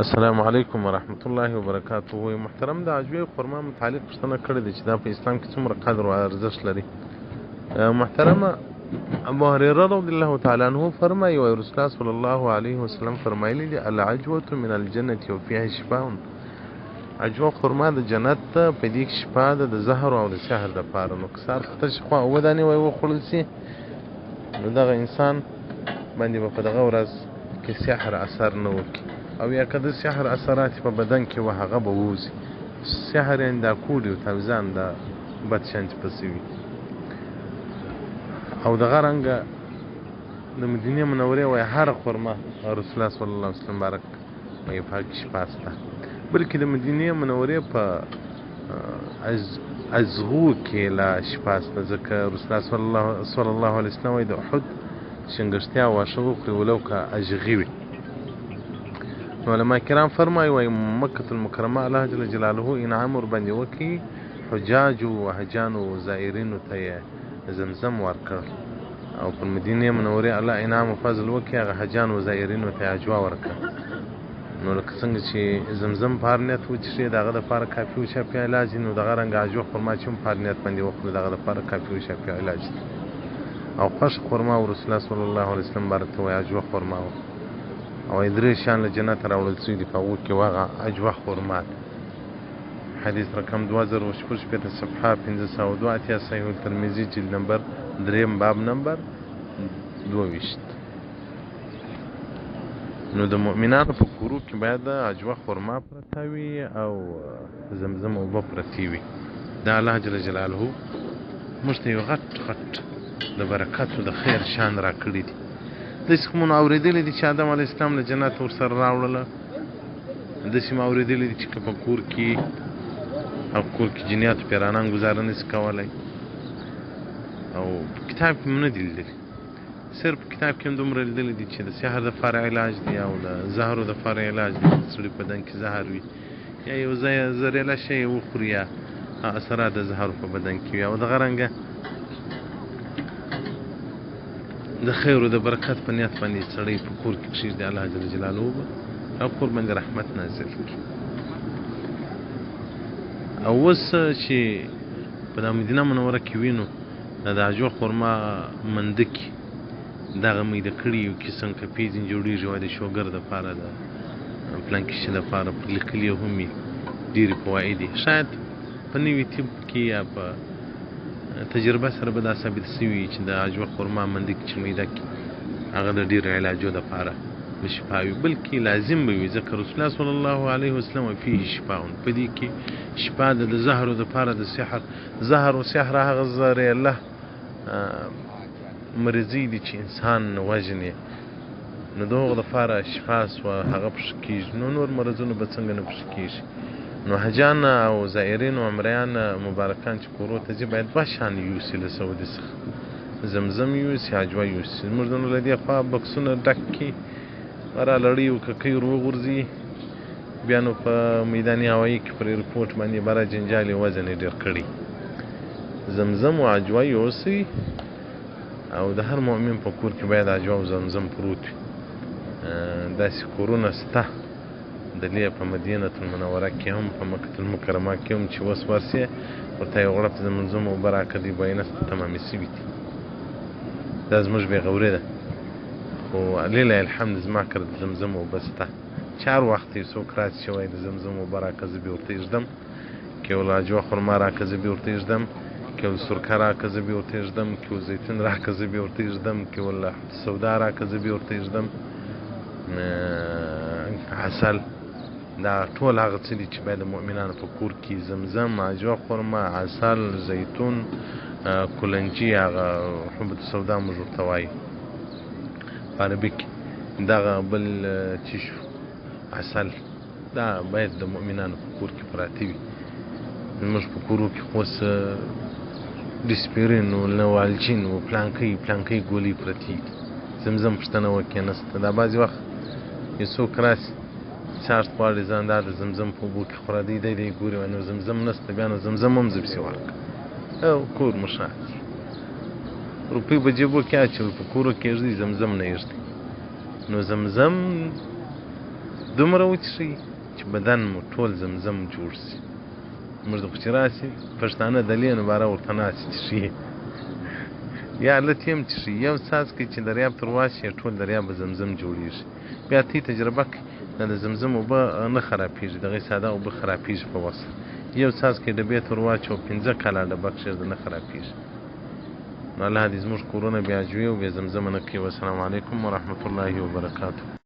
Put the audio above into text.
السلام علیکم ورحمت الله وبرکاته. محترم د عجوی خرما متعلق پوښتنه کړې ده چې دا په اسلام کې څومره قدر او ارزښت لري. محترم ابو هريره رضی الله تعالی عنہ فرمایي او رسول الله صلی الله علیه وسلم فرمایلی دي العجوه من الجنه وفيها شفاء. عجوه خرما د جنت په دې کې شفا ده د زهر او د سحر د پاره. نو کسار خطر شخوا او ودانې وي وخړل سي نو دغه انسان باندې په دغه ورځ کې سحر اثر نه وکړي او یا که د سحر اثرات په بدن کې و هغه به ووځي. سحر یعنې دا کوډي او تاویزان دا بد شیان چې پسې وي. او دغه رنګه د مدینې منورې وایي هره خرما رسول الله صلی الله علیه وسلم بارک وایي په هغه کې شفا شته، بلکې د مدینې منورې په ازغو کې لا شفا شته، ځکه رسول الله صلی الله علیه وسلم وایي د احد شنګشتیا واښه وخوري ولو که اژغي وي. علماء کرام فرمایي وایي مکة المکرمه الله جل جلاله انعام ورباندې وکړي، حجاجو وحجانو زائرینو ته یې زمزم ورکړل، او پر مدینې منورې الله انعام و فضل وکړي هغه حجانو زائرینو ته یې عجوه ورکړه. نو لکه څنګه چې زمزم په هر نیت وڅښي د هغه دپاره کافي و شافي علاج دي، نو دغه رنګه عجوه خرما چې هم په هر نیت باندې وخورو د هغه دپاره کافي و شافي علاج دي. او خوښ خرما و رسول الله صلی الله علیه وسلم بارک ته وایي عجوه خرما و، او درې شیان له جنت راوړل سوي دي په هغو کې هغه عجوه خرما ده. حدیث رقم 2066 صفحه 502 اتیا صحیح الترمذي جلد نمبر 3 باب نمبر 22. نو د مؤمنانو په کورو کې باید عجوه خرما پرته وي او زمزم اوبه پرتې وي. دا الله جل جلاله موږ ته یو غټ د برکت او د خیر شان راکړي دي. داسې خو مو اورېدلی دي چې آدم علیه السلام له جنت ورسره راوړله، داسې مو اورېدلی دي چې که په کور کې او کور کې جنیاتو پیرانان ګزاره نه شي کولی، او په کتاب کې مو نه دي لیدلي. صرف په کتاب کې هم دومره لیدلي دي چې د سحر دپاره علاج دی او د زهرو دپاره علاج دی، د سړي په بدن کې زهر وي یا یو زهریله شی وخوري یا اثرات د زهرو په بدن کې وي، او دغه رنګه د خیر او د برکت په نیت باندې سړی په کور کې کښېږدي، الله جل جلاله به او کور باندې رحمت نازل کړي. او اوس چې په دا مدینه منوره کې وینو د عجوه خرما مندکې دغه میده کړي یو قسم کپې ځینې جوړېږي وایي د شوګر دپاره د پلانکي شي دپاره پر لیکلي هم وي ډېرې فواید دي. شاید په نوي طب کې یا په تجربه سره به دا ثابت شوي چې د عجوه خرما مندک چې میده کې هغه د ډېرو علاجو دپاره به شفا وي، بلکې لازم به وي، ځکه رسول الله صلی الله علیه وسلم فيه شفاء، په دې کې شفا ده د زهرو دپاره د سحر. زهر و سحر هغه زهریله مرضي دي چې انسان وژني، نو د هغو دپاره شفا سوه هغه پښه کېږي، نو نور مرضونه به څنګه نه پښه کېږي. نو حجان او زائرین او عمریان مبارکان چې کورو ته ځي باید دوه شیان یوسي له سعودي څخه، زمزم یوسي عجوه یوسي. زموږ نو له دې خوا بکسونه ډک کړي را لړۍ او ککۍ ور وغورځي، بیا نو په میداني هوایي کې پر ایرپورټ باندې بره جنجال یې وزن یې ډېر کړي. زمزم او عجوه یوسي او د هر مؤمن په کور کې باید عجوه او زمزم پروت وي. داسې کورونه شته دلې په مدینة المنوره کې هم په مکة المکرمه کې هم چې اوس ورسې ورته یو غړپ زمزم اوبه راکړه دوی به یې نسته تمامې سوي دي. دا زموږ بېغوري ده، خو لله الحمد زما کره د زمزم اوبه شته. چې هر وخت یو څوک راسي چې وایي د زمزم اوبه راکړه زه بې ورته ږدم، که یو عجوه خرما راکړه زه بې ورته ږدم، که یو سرکه راکړه زه بې ورته ږدم، که یو زیتون راکړه زه بې ورته ږدم، که یو سودا راکړه زه بې ورته ږدم، عسل. دا ټول هغه څه دي چې باید د مؤمنانو په کور کې زمزم، عجوه خرما، عسل، زیتون، کلنجي هغه حبة سودا موږ ورته وایو په عربي کې، دغه بل چې شو عسل، دا باید د مؤمنانو په کور کې پراته وي. زموږ په کورو کې خو اوس ډسپرین و نوالجین و پلانکۍ ګولۍ پرتې دي، زمزم پوښتنه وکړې نسته. دا بعضې وخت یو څوک راسي چارج غواړي ځان دا د زمزم په اوبو کې خوره دی ګوري وایي نو زمزم نسته، بیا نو زمزم هم زه پسې ورکړه او کور مو ښه روپۍ به جیبو کې اچوي، په کورو کې ږدي زمزم نه ږدي. نو زمزم دومره وڅښئ چې بدن مو ټول زمزم جوړ شي. موږ ته خو چې راسي پښتانه دلې نو باره ورته ناست څښي یا لټ هم څښي. یو څاڅکی چې دریاب تر واشي ټول دریاب به زمزم جوړېږي. بیا ته تجربه کړئ دا د زمزم اوبه نه خرابېږي، دغې ساده اوبه خرابېږي په وسه. یو څاڅکی ډبې ته ور واچوه 15 کاله ډبه کښېږده نه خرابېږي. نو الله دې زموږ کورونه بیا جوړي او بیا زمزمه نه کوي. والسلام علیکم ورحمة الله وبرکاته.